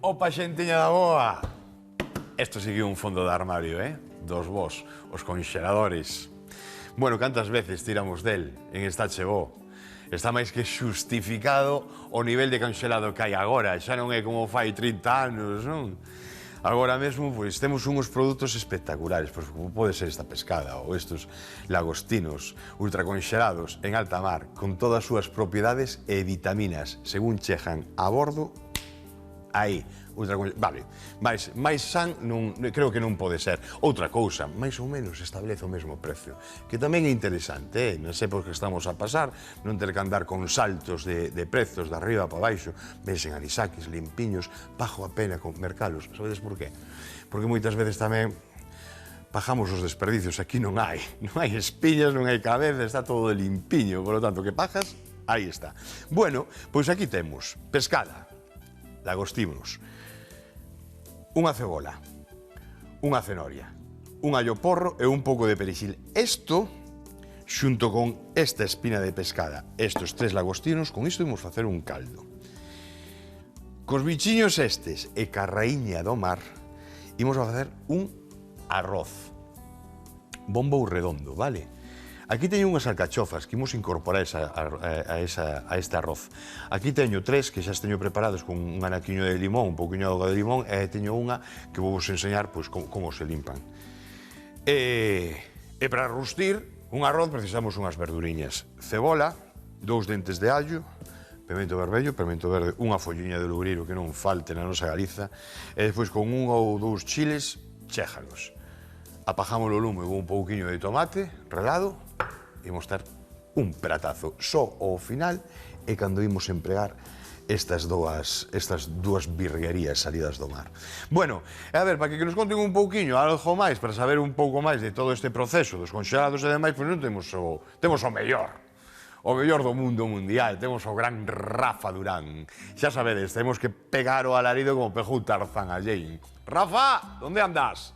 Opa, xentiña da boa! Esto sigue un fondo de armario, dos vos, os conxeladores. Bueno, cantas veces tiramos del en esta chegou. Está máis que xustificado o nivel de conxelado que hai agora. Xa non é como fai 30 anos, non? Agora mesmo, pois, temos uns produtos espectaculares, pois, como pode ser esta pescada ou estes lagostinos ultraconxelados en alta mar, con todas as súas propiedades e vitaminas, según chejan a bordo, aí, vale, máis san creo que non pode ser. Outra cousa, máis ou menos establece o mesmo precio, que tamén é interesante, non sei por que estamos a pasar, non ter que andar con saltos de prezos de arriba para baixo, ves en anisaquis, limpiños, pago a pena con mercalos. Sabedes por qué? Porque moitas veces tamén pagamos os desperdicios, aquí non hai espiñas, non hai cabeza, está todo limpiño, por lo tanto, que pagas, aí está. Bueno, pois aquí temos pescada, lagostinos, unha cebola, unha cenoria, un allo porro e un pouco de perexil. Isto, xunto con esta espina de pescada, estes 3 lagostinos, con isto imos facer un caldo. Cos bichiños estes e ca raíña do mar, imos a facer un arroz. Bombo redondo, vale? Aquí teño unhas alcachofas que imos incorporar a este arroz. Aquí teño 3 que xa teño preparados con un anaquiño de limón, un pouquiño de auga de limón, e teño unha que vou vos enseñar pois, como se limpan. E para rustir un arroz precisamos unhas verduriñas. Cebola, 2 dentes de allo, pemento vermello, pemento verde, unha folliña de logriro que non falte na nosa Galiza, e despois con 1 ou 2 chiles chéjanos. Apajamos o lume con un pouquiño de tomate relado, imos ter un pratazo só ao final e cando imos empregar estas dúas virguerías salidas do mar. Bueno, a ver, para que nos conten un pouquiño, algo máis, para saber un pouco máis de todo este proceso dos conxelados e demais, pois non temos o mellor do mundo mundial, temos o gran Rafa Durán. Xa sabedes, temos que pegar o alarido como pegou Tarzán a Jane. Rafa, onde andas?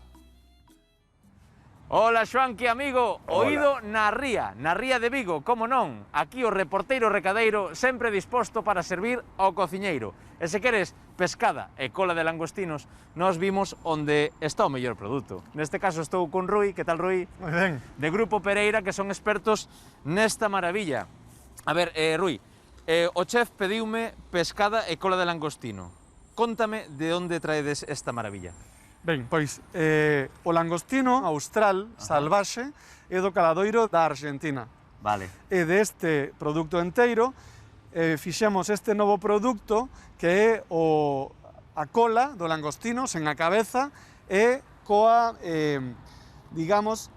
Hola, Xoanqui, amigo, oído na ría de Vigo, como non? Aquí o reporteiro recadeiro sempre disposto para servir ao cociñeiro. E se queres pescada e cola de langostinos, nos vimos onde está o mellor produto. Neste caso estou con Rui, que tal, Rui? Moi ben. De Grupo Pereira, que son expertos nesta maravilla. A ver, Rui, o chef pediume pescada e cola de langostino. Cóntame de onde traedes esta maravilla. Ben, pois, o langostino austral, salvaxe, é do caladoiro da Argentina. Vale. E deste produto enteiro, fixemos este novo produto que é a cola do langostino sen a cabeza e coa, digamos,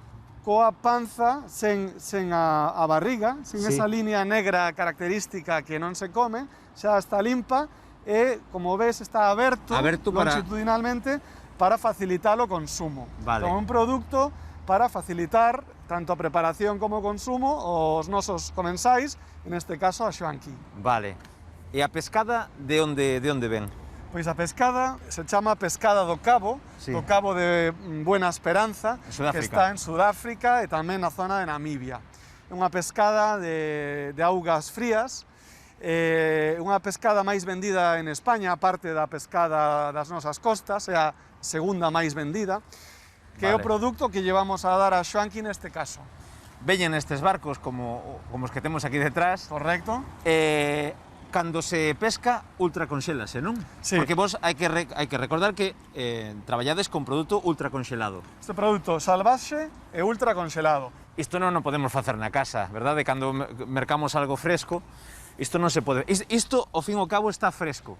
coa panza sen a barriga, sen esa línea negra característica que non se come, xa está limpa e, como ves, está aberto longitudinalmente para facilitar o consumo. Vale. Então, un produto para facilitar tanto a preparación como o consumo aos nosos comensais, neste caso a Xoanqui. Vale. E a pescada de onde ven? Pois a pescada se chama pescada do Cabo, do Cabo de Buena Esperanza, que está en Sudáfrica e tamén na zona de Namibia. É unha pescada de augas frías, unha pescada máis vendida en España, aparte da pescada das nosas costas, é a segunda máis vendida, que é o produto que llevamos a dar a Xoanqui neste caso. Veñen estes barcos como os que temos aquí detrás. Correcto. Cando se pesca, ultraconxélase, non? Sí. Porque vos hai que recordar que traballades con produto ultraconxelado. Este produto salvaxe e ultraconxelado. Isto non o podemos facer na casa, verdade? Cando mercamos algo fresco, isto non se pode... Isto, ao fin e ao cabo, está fresco.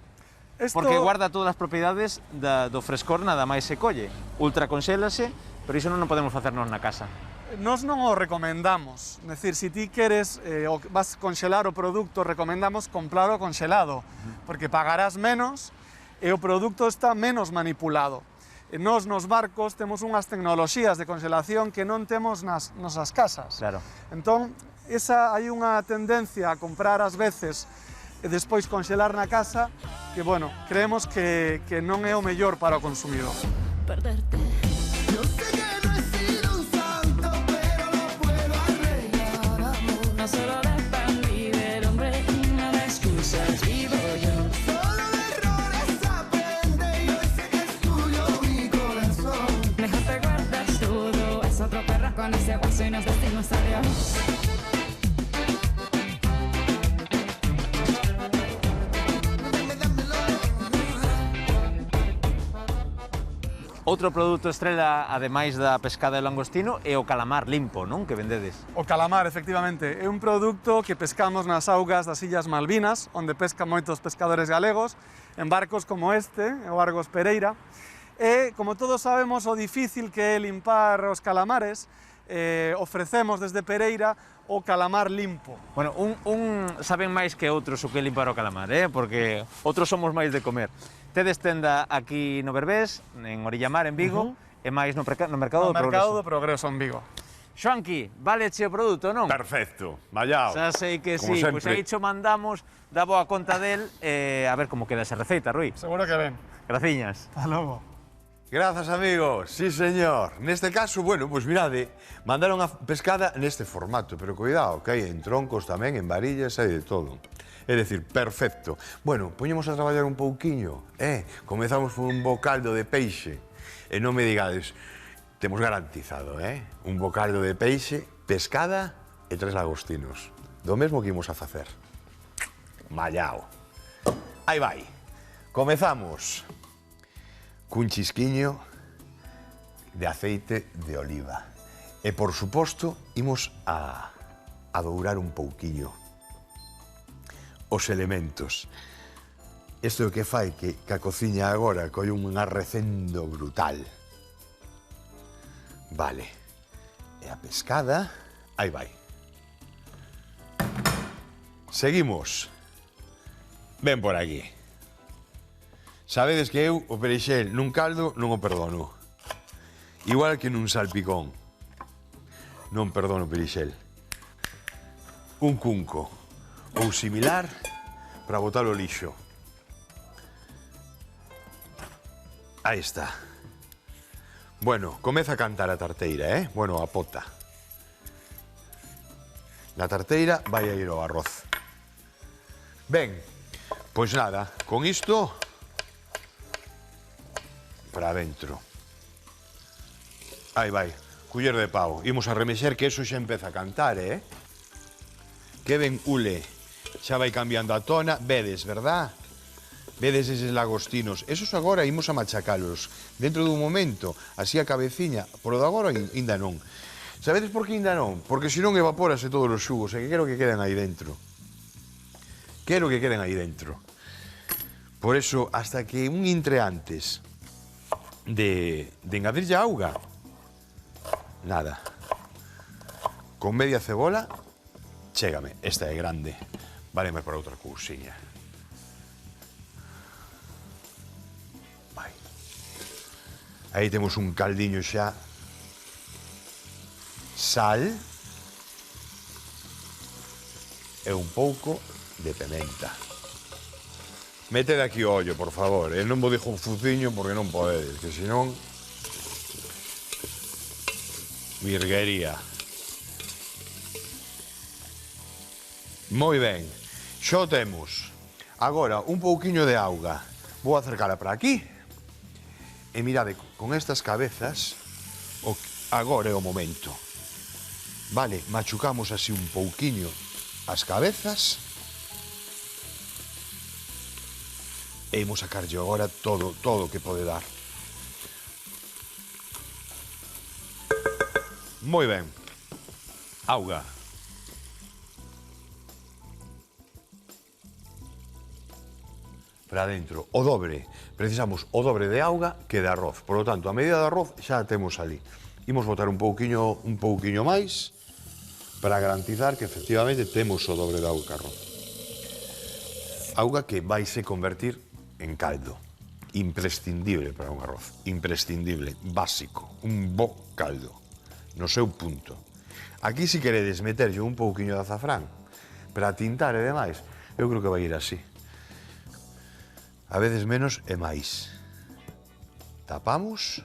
Porque guarda todas as propiedades do frescor, nada máis se colle. Ultraconxélase, pero iso non o podemos facernos na casa. Nos non o recomendamos. É dicir, se ti queres vas conxelar o produto, recomendamos comprarlo conxelado, porque pagarás menos e o produto está menos manipulado. E nos barcos temos unhas tecnoloxías de conxelación que non temos nas nosas casas. Claro. Entón, hai unha tendencia a comprar ás veces e despois conxelar na casa que, bueno, creemos que non é o mellor para o consumidor. Perderte. Yo sé que no he sido un santo, pero lo puedo arreglar, amor. No solo deja vivir, hombre, no me excusas, vivo yo. Solo de errores aprende. paso y nos decimos adiós. Outro produto estrela, ademais da pescada de langostino, é o calamar limpo, non? Que vendedes. O calamar, efectivamente, é un produto que pescamos nas augas das Illas Malvinas, onde pescan moitos pescadores galegos, en barcos como este, o Argos Pereira. E, como todos sabemos, o difícil que é limpar os calamares, ofrecemos desde Pereira o calamar limpo. Bueno, un saben máis que outros o que limpar o calamar, porque outros somos máis de comer. Tedes tenda aquí no Berbés, en Orillamar, en Vigo, e máis no Mercado do Progreso. Mercado do Progreso en Vigo. Xoanqui, vale che o produto, non? Perfecto, vallao. Xa sei que Como sí, sempre. pois aí cho mandamos, da boa conta del, a ver como queda esa receita, Rui. Seguro que ben. Graciñas. Hasta logo. Grazas, amigos. Sí, señor. Neste caso, bueno, pois mirade, mandaron a pescada neste formato, pero cuidado, que hai en troncos tamén, en varillas, hai de todo. É dicir, perfecto. Bueno, poñemos a traballar un pouquiño, Comezamos por un bo caldo de peixe. E non me digades, temos garantizado, un bo caldo de peixe, pescada e 3 lagostinos. Do mesmo que imos a facer. Mallao. Aí vai. Comezamos cun chisquiño de aceite de oliva. E, por suposto, imos a dourar un pouquiño os elementos. Isto é o que fai que a cociña agora colle un arrecendo brutal. Vale. E a pescada, aí vai. Seguimos. Ven por aquí. Sabedes que eu o perexel nun caldo non o perdono. Igual que nun salpicón. Non perdono o perexel. Un cunco ou similar para botar o lixo. Aí está. Bueno, comeza a cantar a tarteira, Bueno, a pota. Na tarteira vai a ir o arroz. Ben, pois nada, con isto para dentro. Aí vai, culler de pau. Imos a remexer que eso xa empeza a cantar, Que ben ule. Xa vai cambiando a tona, vedes, verdad? Vedes eses lagostinos. Esos agora imos a machacalos dentro dun momento, así a cabeciña, por o de agora ainda non. Sabedes por que ainda non? Porque senón evapórase todos os xugos, e que quero que queden aí dentro. Quero que queden aí dentro. Por eso, hasta que un intre antes de engadirlle a auga, nada. Con media cebola, chégame, esta é grande. Váleme para outra cousiña. Vai. Aí temos un caldiño xa. Sal. E un pouco de pementa. Meted aquí o ollo, por favor. Non vos dixo un fuciño porque non podedes, que senón... Virguería. Moi ben. Xo temos. Agora, un pouquiño de auga. Vou acercala para aquí. E mirade, con estas cabezas, agora é o momento. Vale, machucamos así un pouquiño as cabezas. E imos sacarlle agora todo o que pode dar. Moi ben. Auga. Para dentro, o dobre. Precisamos o dobre de auga que de arroz. Por lo tanto, a medida de arroz xa a temos ali. Imos botar un pouquiño máis para garantizar que efectivamente temos o dobre de auga que arroz. Auga que vaise convertir en caldo. Imprescindible para un arroz. Imprescindible, básico. Un bo caldo. No seu punto. Aquí, se queredes meterlle un pouquiño de azafrán para tintar e demais, eu creo que vai ir así. A veces menos e máis. Tapamos.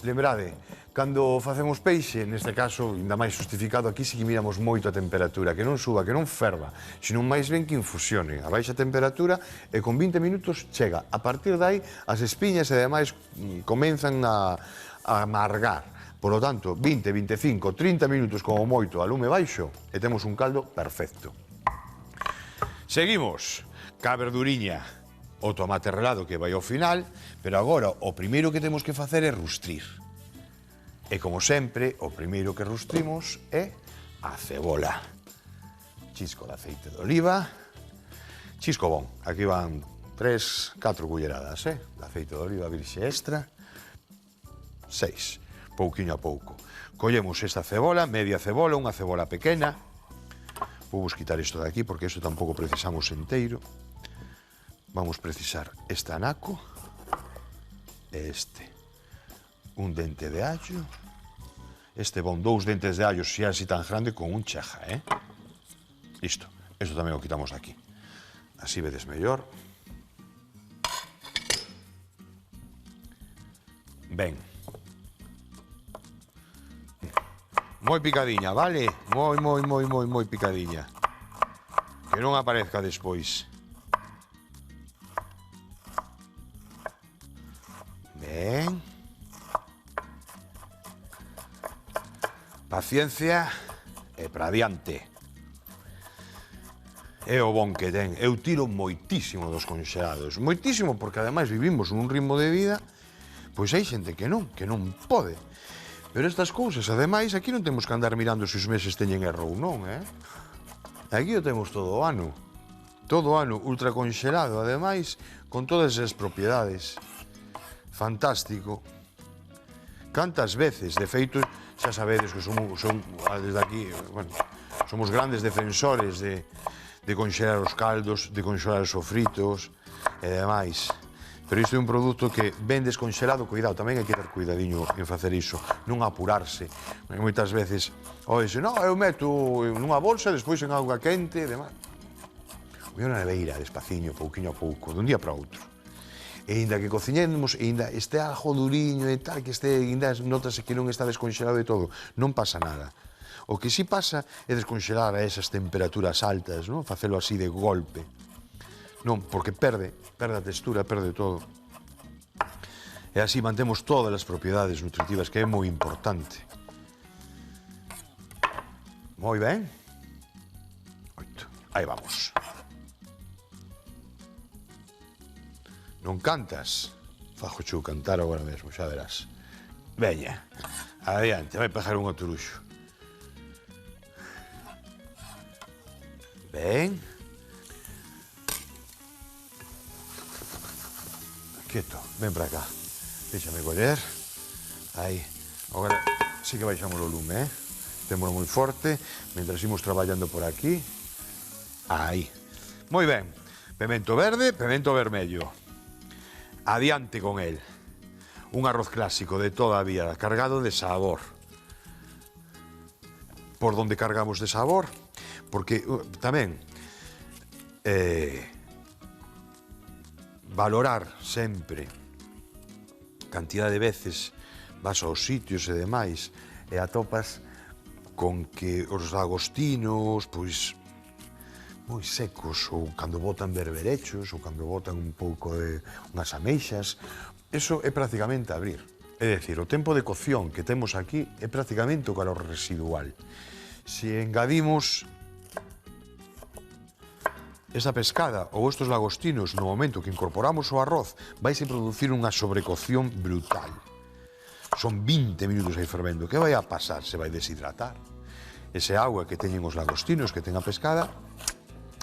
Lembrade, cando facemos peixe, neste caso, ainda máis justificado, aquí sí que miramos moito a temperatura, que non suba, que non ferva, senón máis ben que infusione a baixa temperatura e con 20 minutos chega. A partir de aí, as espiñas e demais comenzan a amargar. Por lo tanto, 20, 25, 30 minutos como moito a lume baixo e temos un caldo perfecto. Seguimos ca verduriña, o tomate relado que vai ao final, pero agora o primeiro que temos que facer é rustrir. E como sempre, o primeiro que rustrimos é a cebola. Chisco de aceite de oliva, chisco bon, aquí van 3, 4 culleradas, de aceite de oliva virxe extra, 6. Pouquiño a pouco. Collemos esta cebola, media cebola, unha cebola pequena. Vamos quitar isto de aquí porque isto tampouco precisamos enteiro. Vamos precisar este anaco, este, un dente de allo, este bon 2 dentes de allo, se é así tan grande con un cheja, Isto tamén o quitamos de aquí. Así vedes mellor. Ben. Moi picadiña, vale? Moi picadiña. Que non aparezca despois. Ben. Paciencia e para adiante. É o bon que ten. Eu tiro moitísimo dos conxelados. Moitísimo, porque ademais vivimos nun ritmo de vida, pois hai xente que non pode. Pero estas cousas, ademais, aquí non temos que andar mirando se os meses teñen erro ou non, Aquí o temos todo o ano. Todo o ano ultraconxelado, ademais, con todas as propiedades. Fantástico. Cantas veces, de feito, xa sabedes que desde aquí, bueno, somos grandes defensores de conxelar os caldos, de conxelar os sofritos e demais. Pero isto é un produto que ven desconxelado, cuidado, tamén hai que ter cuidadiño en facer iso, non apurarse. Moitas veces, dixe, non, eu meto nunha bolsa, despois en auga quente e demais. O na neveira, despaciño, pouquiño a pouco, dun día para outro. E ainda que cociñemos, e ainda este ajo duriño e tal, que ainda notase que non está desconxelado e todo, non pasa nada. O que sí pasa é desconxelar a esas temperaturas altas, non? Facelo así de golpe. Non, porque perde a textura, perde todo. E así mantemos todas as propiedades nutritivas, que é moi importante. Moi ben. Aí vamos. Non cantas? Fajo chu cantar agora mesmo, xa verás. Veña, adiante, vai pegar un oturuxo. Ben. Quieto, ven para acá. Déxame coller. Aí. Agora sí que baixamos o lume, Témolo moi forte, mentras imos traballando por aquí. Aí. Moi ben. Pemento verde, pemento vermello. Adiante con el. Un arroz clásico de toda a vida, cargado de sabor. Por donde cargamos de sabor? Porque tamén valorar sempre cantidad de veces vas aos sitios e demais e atopas con que os lagostinos, pois, moi secos, ou cando botan berberechos, ou cando botan un pouco de unhas ameixas, eso é prácticamente abrir. É dicir, o tempo de cocción que temos aquí é prácticamente o calor residual. Se engadimos esa pescada ou estos lagostinos no momento que incorporamos o arroz, vaise producir unha sobrecocción brutal. Son 20 minutos aí fervendo. Que vai a pasar? Se vai deshidratar. Ese agua que teñen os lagostinos, que ten a pescada,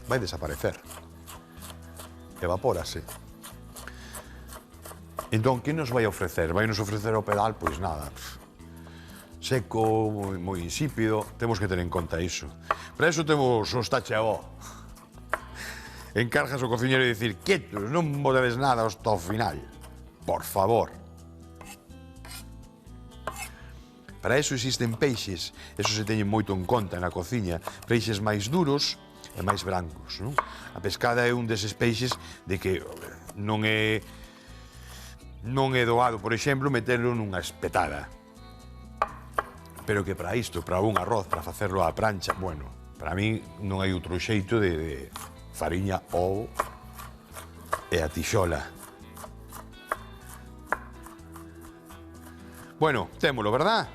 vai desaparecer. Evapórase. Entón, que nos vai ofrecer? Vai nos ofrecer o pedal? Pois nada. Seco, moi insípido. Temos que ter en conta iso. Para iso temos os tachebó. Encargas o cociñero de dicir, quietos, non botedes nada hasta o final. Por favor. Para eso existen peixes, eso se teñen moito en conta na cociña, peixes máis duros e máis brancos, non? A pescada é un deses peixes de que non é doado, por exemplo, meterlo nunha espetada. Pero que para isto, para un arroz, para facerlo á prancha, bueno, para mí non hai outro xeito de fariña, ovo e a tixola. Bueno, témolo, verdad?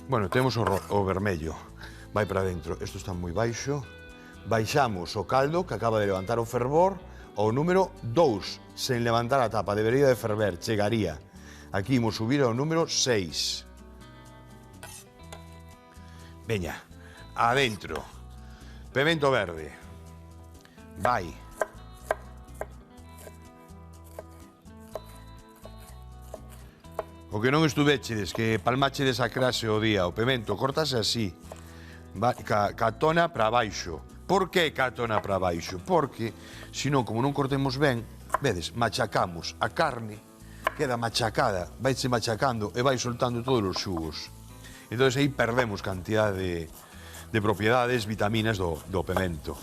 Bueno, temos o vermello. Vai para dentro. Isto está moi baixo. Baixamos o caldo que acaba de levantar o fervor ao número 2, sen levantar a tapa. Debería de ferver, chegaría. Aquí imos subir ao número 6. Veña, adentro. Pemento verde. Vai. O que non estuvechedes, que palmachedes a crase o día, o pemento, cortase así, ca tona para baixo. Por que ca tona para baixo? Porque, senón, como non cortemos ben, vedes, machacamos a carne, queda machacada, vaise machacando e vai soltando todos os xugos. Entón, aí perdemos cantidad de propiedades, vitaminas do pemento,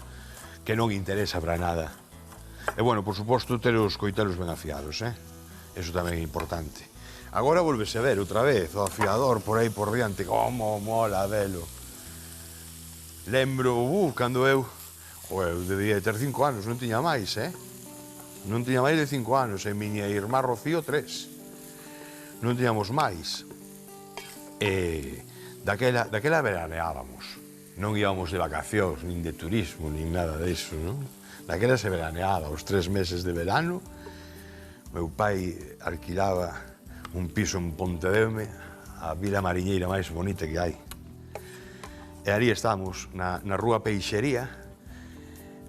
que non interesa para nada. E, bueno, por suposto, ter os coitelos ben afiados, Eso tamén é importante. Agora volvese a ver outra vez o afiador por aí por diante, como mola velo. Lembro, cando eu debía ter 5 anos, non tiña máis, Non tiña máis de 5 anos, e miña irmá Rocío 3. Non tiñamos máis. E daquela veraneábamos. Non íbamos de vacacións, nin de turismo, nin nada disso, non? Daquela se veraneaba, os 3 meses de verano. Meu pai alquilaba un piso en Pontedeume, a vila mariñeira máis bonita que hai. E ali estamos, na rúa Peixería,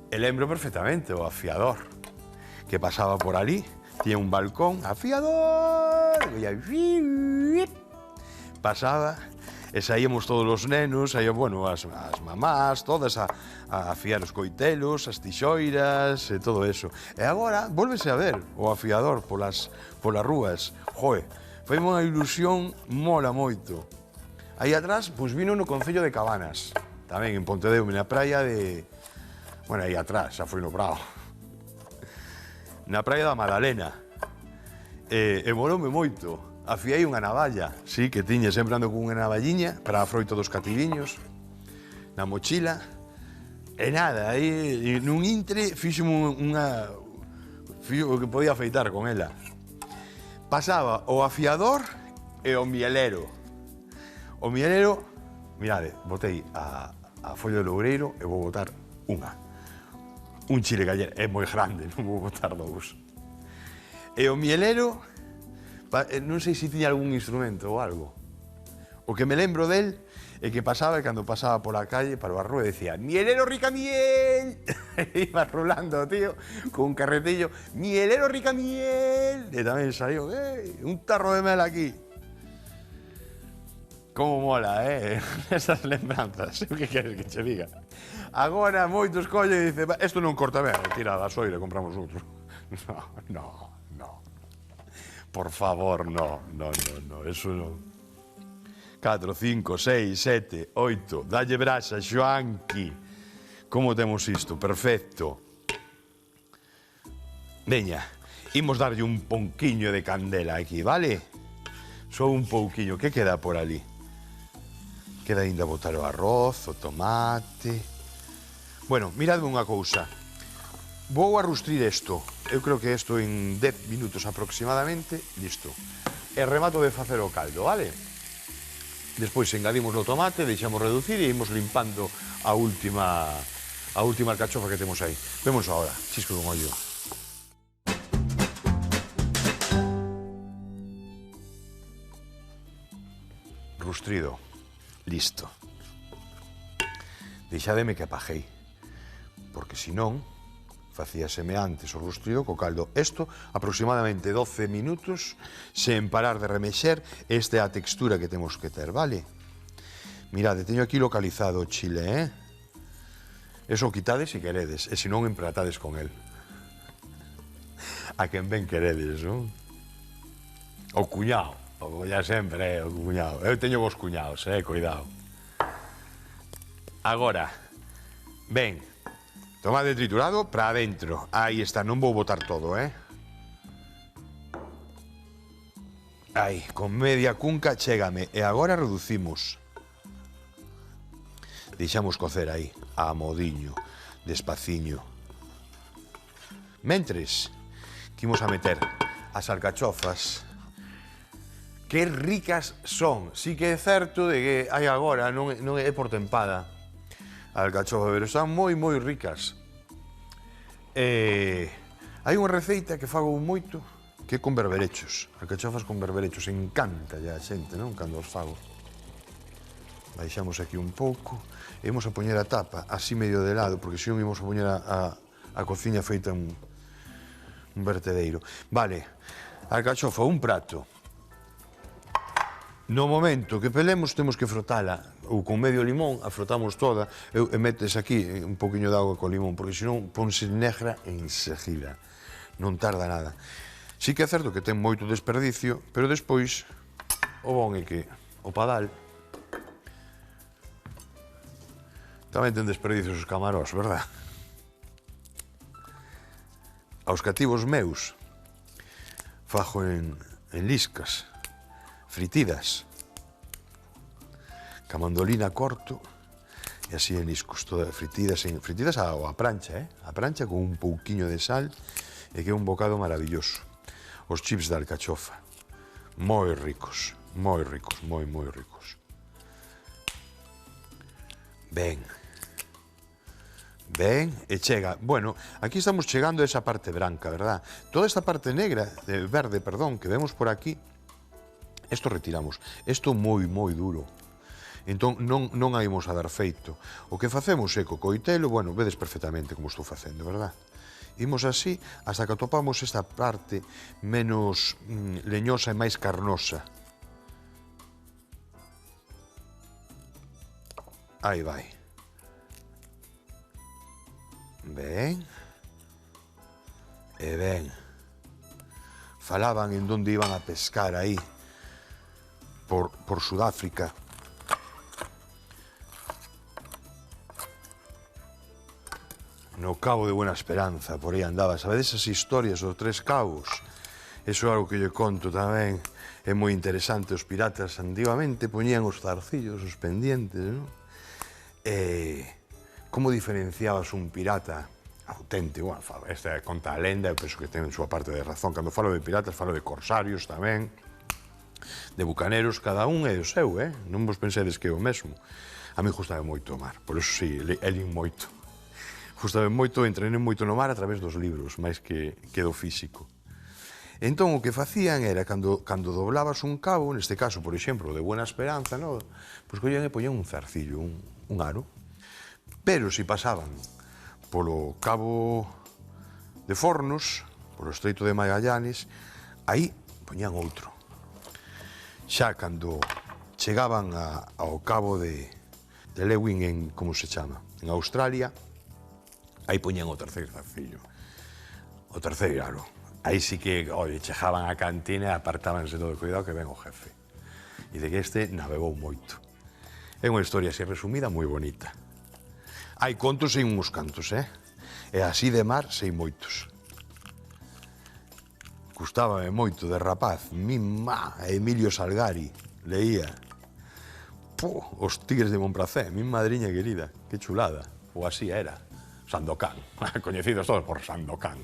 e lembro perfectamente o afiador, que pasaba por ali, tiña un balcón, afiador, e pasaba, e saíamos todos os nenos, bueno, as mamás, todas a afiar os coitelos, as tixoiras e todo eso. E agora, volvese a ver o afiador polas rúas. Joe, foi unha ilusión, mola moito. Aí atrás, pois vino no Concello de Cabanas, tamén en Pontedeume, na praia de... Bueno, aí atrás, xa foi no Prado. Na praia da Madalena. E moloume moito. Afiei unha navalla, sí, que tiña, sempre ando con unha navalliña para a froito dos cativiños, na mochila, e nada, aí nun intre fixo o que podía afeitar con ela. Pasaba o afiador e o mielero. O mielero, mirade, botei a folla de loureiro e vou botar unha. Un chile gallera, é moi grande, non vou botar dous. E o mielero, non sei se tiña algún instrumento ou algo. O que me lembro del é que pasaba, e cando pasaba pola calle, para a rúa, decía «Mielero Ricamiel!» Iba rolando, tío, con un carretillo «Mielero Ricamiel!» E tamén saiu un tarro de mel aquí. Como mola, esas lembranzas, o que queres que che diga? Agora moitos collen e dicen «Isto non corta ben, tira da soira, compramos outro». No. Por favor, no, eso non. 4, 5, 6, 7, 8, dalle brasa, Xoanqui. Como temos isto? Perfecto. Veña, imos darlle un pouquiño de candela aquí, vale? Só un pouquiño, que queda por ali? Queda ainda botar o arroz, o tomate... Bueno, miradme unha cousa. Vou a rustrir isto. Eu creo que isto en 10 minutos aproximadamente, listo. E remato de facer o caldo, vale? Despois engadimos o tomate, deixamos reducir e imos limpando a última alcachofa que temos aí. Vemos agora, chisco con ollo. Rustrido. Listo. Deixademe que apajei, porque senón facíaseme antes o rustrido co caldo. Isto, aproximadamente 12 minutos, sen parar de remexer. Esta é a textura que temos que ter, vale? Mirade, teño aquí localizado o chile, Eso quitades se queredes, e senón empratades con el. A quen ben queredes, non? O cuñado, o ya sempre, o cuñado. Eu teño vos cuñados, cuidado. Agora, ben, tomate triturado para adentro. Aí está, non vou botar todo, Aí, con media cunca chégame. E agora reducimos. Deixamos cocer aí, a modiño, despaciño. Mentres, que imos a meter as alcachofas Que ricas son. Sí que é certo de que hai agora, non é por tempada a alcachofa, pero están moi ricas. Hai unha receita que fago moito que é con berberechos. Alcachofas con berberechos. Encanta a xente, non? Cando os fago. Baixamos aquí un pouco e imos a poñer a tapa así medio de lado, porque se non imos a poñer a cociña feita un vertedeiro. Vale, alcachofa, un prato. No momento que pelemos temos que frotala, ou con medio limón, a frotamos toda, e metes aquí un poquinho de auga con limón, porque senón ponse negra enseguida, non tarda nada. Sí que é certo que ten moito desperdicio, pero despois o bon é que o padal tamén ten desperdicios os camarós, verdad? Aos cativos meus fajo en liscas, fritidas, ca mandolina corto e así en liscos, todas fritidas a prancha, a prancha con un pouquiño de sal e que é un bocado maravilloso. Os chips de alcachofa, moi ricos, moi ricos. Ben, e chega. Bueno, aquí estamos chegando a esa parte branca, verdad? Toda esta parte negra, verde, perdón, que vemos por aquí, isto retiramos. Isto moi duro. Entón, non a imos a dar feito. O que facemos é co coitelo, bueno, vedes perfectamente como estou facendo, verdad? Imos así hasta que atopamos esta parte menos leñosa e máis carnosa. Aí vai. Ben. E ben. Falaban en donde iban a pescar aí. Por Sudáfrica. No Cabo de Buena Esperanza, por aí andaba. Sabedes esas historias dos Tres Cabos? Eso é algo que lle conto tamén. É moi interesante. Os piratas antigamente poñían os zarcillos, os pendientes, non? Como diferenciabas un pirata auténtico? Bueno, esta conta a lenda, eu penso que ten súa parte de razón. Cando falo de piratas, falo de corsarios tamén, de bucaneros, cada un é o seu, non vos pensedes que é o mesmo. A mí gustaba moito o mar, por eso sí, elín moito. Gustaba moito, entrené moito no mar a través dos libros, máis que do físico. Entón, o que facían era, cando doblabas un cabo, neste caso, por exemplo, de Buena Esperanza, pois collían e poñían un zarcillo, un aro, pero se pasaban polo Cabo de Fornos, polo Estreito de Magallanes, aí poñían outro. Xa cando chegaban ao Cabo de Lewin, en, como se chama, en Australia, aí poñían o terceiro zarcillo, o terceiro aro. Aí sí que, chegaban á cantina e apartábanse todo, cuidado que ven o jefe. E de que este navegou moito. É unha historia así resumida moi bonita. Hai contos e uns cantos, E así de mar sei moitos. Gustábame moito de rapaz, Emilio Salgari, leía. Os Tigres de Montpracé, mi madriña querida, que chulada. Ou así era. Sandokan, coñecidos todos por Sandokan.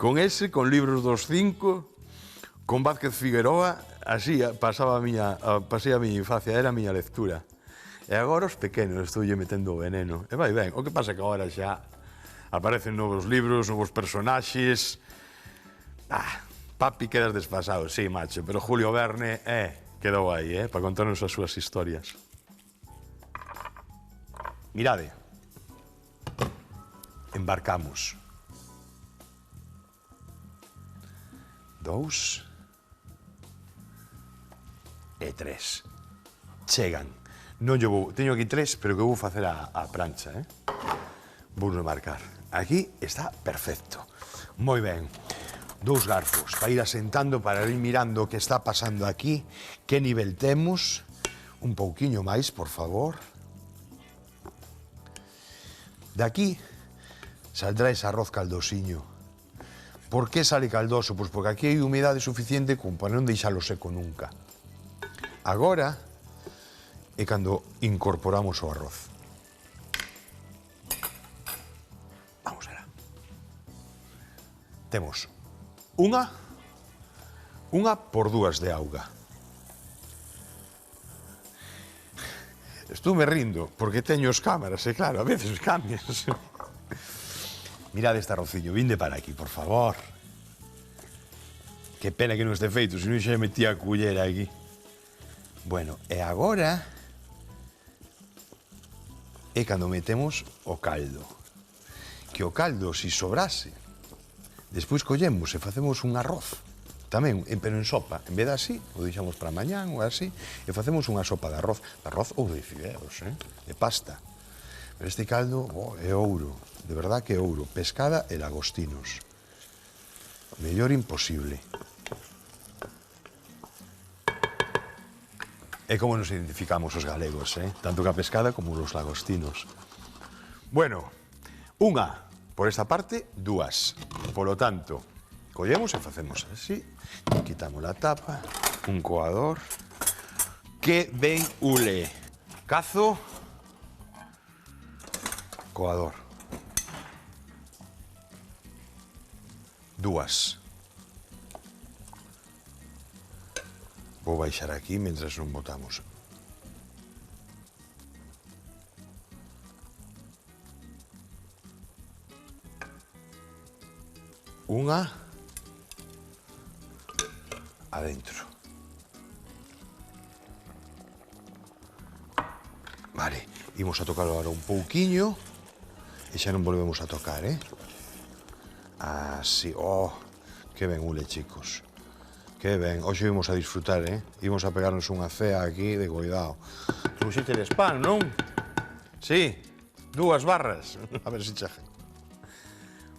Con ese, con libros dos 5, con Vázquez Figueroa, así pasei a miña infancia, era a miña lectura. E agora os pequenos estoulle metendo o veneno. E vai ben, o que pasa que agora xa aparecen novos libros, novos personaxes. Papi, quedas desfasado, sí, macho, pero Julio Verne, quedou aí, para contarnos as súas historias. Mirade, embarcamos. 2 e 3. Chegan. Non lle vou, teño aquí 3, pero que vou facer a prancha, Vou marcar. Aquí está perfecto. Moi ben. 2 garfos para ir asentando, para ir mirando o que está pasando aquí, que nivel temos. Un pouquiño máis, por favor. De aquí saldrá ese arroz caldosiño. Por que sale caldoso? Pois porque aquí hai humidade suficiente como para non deixalo seco nunca. Agora é cando incorporamos o arroz. Vamos alá. Temos 1, Unha por dúas de auga. Estou me rindo, porque teño os cámaras, e claro, a veces os cambias. Mirad este arrociño, vinde para aquí, por favor. Que pena que non este feito, se non xa metía a cullera aquí. Bueno, e agora é cando metemos o caldo. Que o caldo, se sobrase, despois collemos e facemos un arroz. Tamén, pero en sopa. En vez de así, o deixamos para mañán ou así, e facemos unha sopa de arroz ou de fideos, de pasta. Pero este caldo é ouro, de verdad que é ouro. Pescada e lagostinos. Mellor imposible. É como nos identificamos os galegos, tanto ca pescada como os lagostinos. Bueno, unha por esta parte, dúas. Polo tanto, collemos e facemos así, quitamos a tapa, un coador, que ben ule. Cazo, coador. Dúas. Vou baixar aquí mentras non botamos. Unha adentro. Vale, imos a tocar agora un pouquiño e xa non volvemos a tocar, Así, que ben ule, chicos. Que ben, hoxe vimos a disfrutar, Imos a pegarnos unha cea aquí de cuidado. Trouxete de spam, non? Sí, 2 barras. A ver se chaje.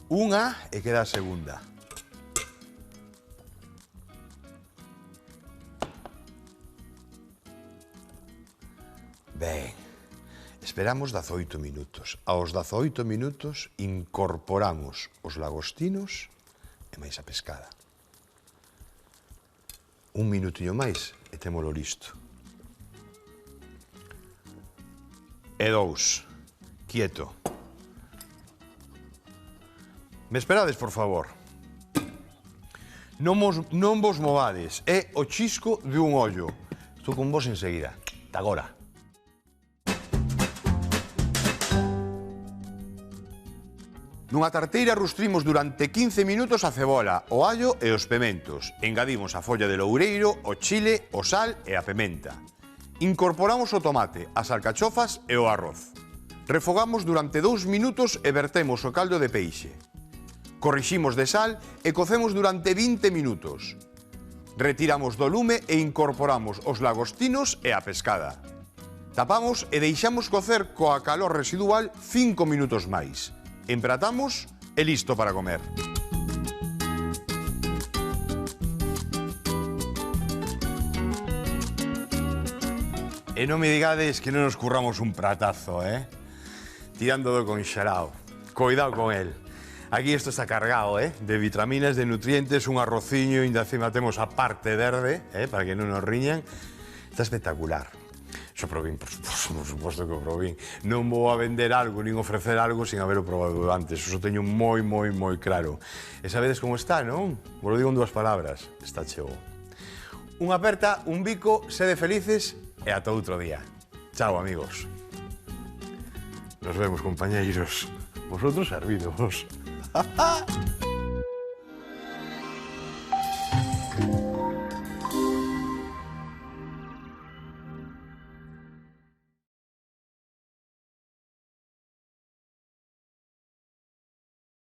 Unha e queda a segunda. Ben, esperamos 18 minutos. Aos 18 minutos incorporamos os lagostinos e máis a pescada. Un minutiño máis e témolo listo. E 2. Quieto. Me esperades, por favor. Non vos movades. É o chisco de un ollo. Estou con vos enseguida. Ata agora. Nunha tarteira rustrimos durante 15 minutos a cebola, o allo e os pementos. Engadimos a folla de loureiro, o chile, o sal e a pementa. Incorporamos o tomate, as alcachofas e o arroz. Refogamos durante 2 minutos e vertemos o caldo de peixe. Corriximos de sal e cocemos durante 20 minutos. Retiramos do lume e incorporamos os lagostinos e a pescada. Tapamos e deixamos cocer coa calor residual 5 minutos máis. Empratamos e listo para comer. E non me digades que non nos curramos un pratazo, Tirando do conxelado. Coidado con el. Aquí isto está cargado, de vitaminas, de nutrientes, un arrociño, ainda encima temos a parte verde, para que non nos riñan. Está espectacular. Xo probín, por suposto que o probín. Non vou a vender algo, nin ofrecer algo sin haberlo probado antes. Eso teño moi claro. E sabedes como está, non? Vos lo digo en 2 palabras. Está cheo. Unha aperta, un bico, sede felices e ata outro día. Chao, amigos. Nos vemos, compañeiros. Vosotros servidos.